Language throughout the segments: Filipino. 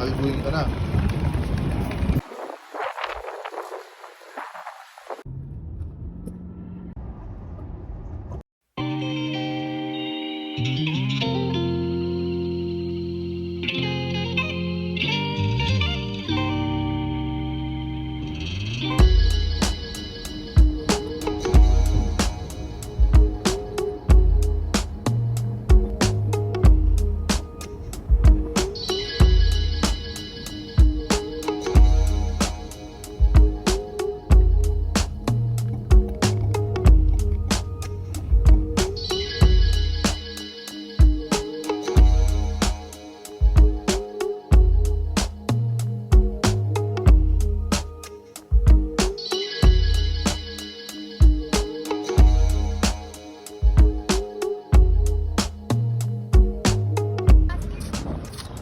Kakalbuhin ka na.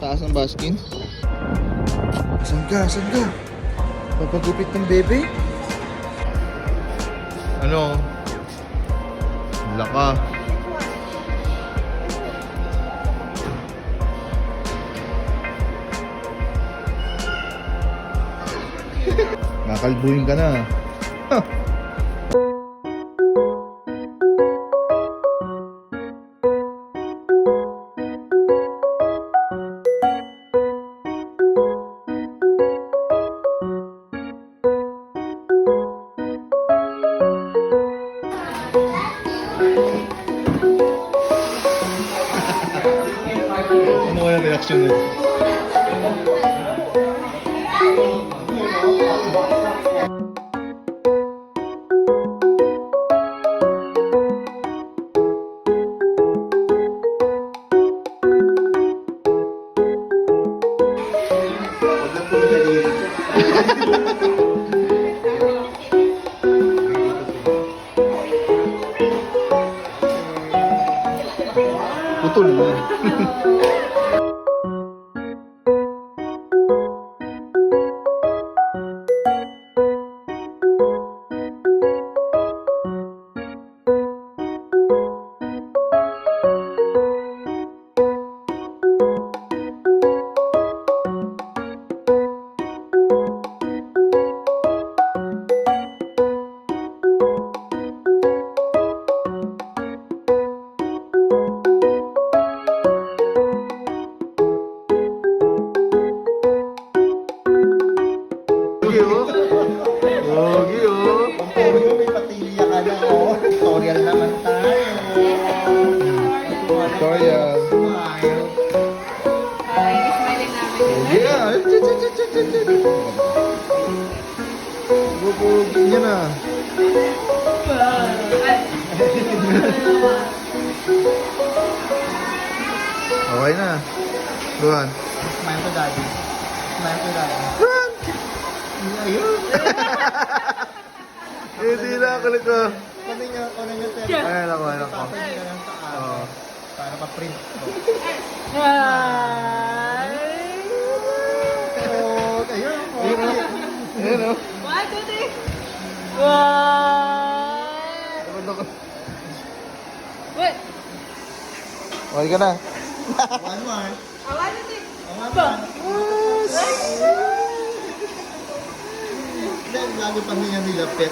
Taas ng baskin. Saan ka? Saan ka? Papagupit ng bebe? Ano? Laka. Kakalbuhin ka na. Ano kaya reaction nito? Putol na. Yogi, oh. Pampuro, may patilya ka na, oh. Tutorial naman tayo. Tutorial. Smile. Ay, ismailin namin. Yeah. Bubugi niya na. Okay na. Buwan. Smile to daddy. Smile to daddy. Buwan! Ayun. Hindi na ako nito. Kunin niyo, sir. Ay, nako, nako. Papin niyo na lang sa Oo. para pa-print. Ay! Oh, ayun. Ayun, oh. Ayun, oh. 1, 2, 3. Wow! Dapat ako. Wait! Okay ka na. One more. Awa na din. One more. Then, lagi pa niya nilapit.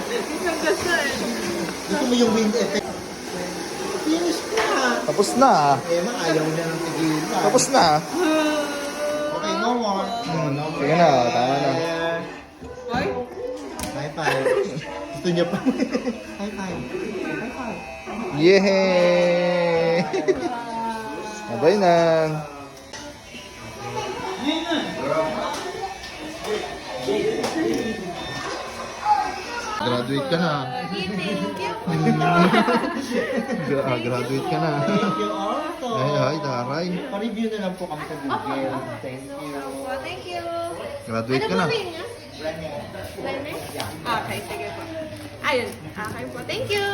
Isang gasa eh. Gusto mo yung wind effect? Finish na. Tapos na. Emma, ayaw niya ng tigilan. Tapos na. Okay, no more. No more. Sige na, tama na. Ay! High five. Gusto niya pa. High five. High five. Yehey! Abay na. Graduate ka na. Thank you. Graduate ka na. Thank you also. Ay, taray. Pa-review na lang po kami sa Google. Thank you. Thank you. Graduate Ano ka na. po rin niya? Rene. Rene? Okay, sige po. Ayun. Okay po. Thank you.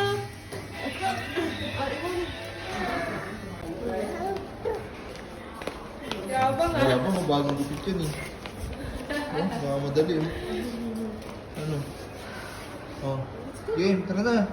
Yabang ah. Wala pa, mabagong gupit yun eh. Oh, baka madali oh. Ano? Oh. Game, tara na.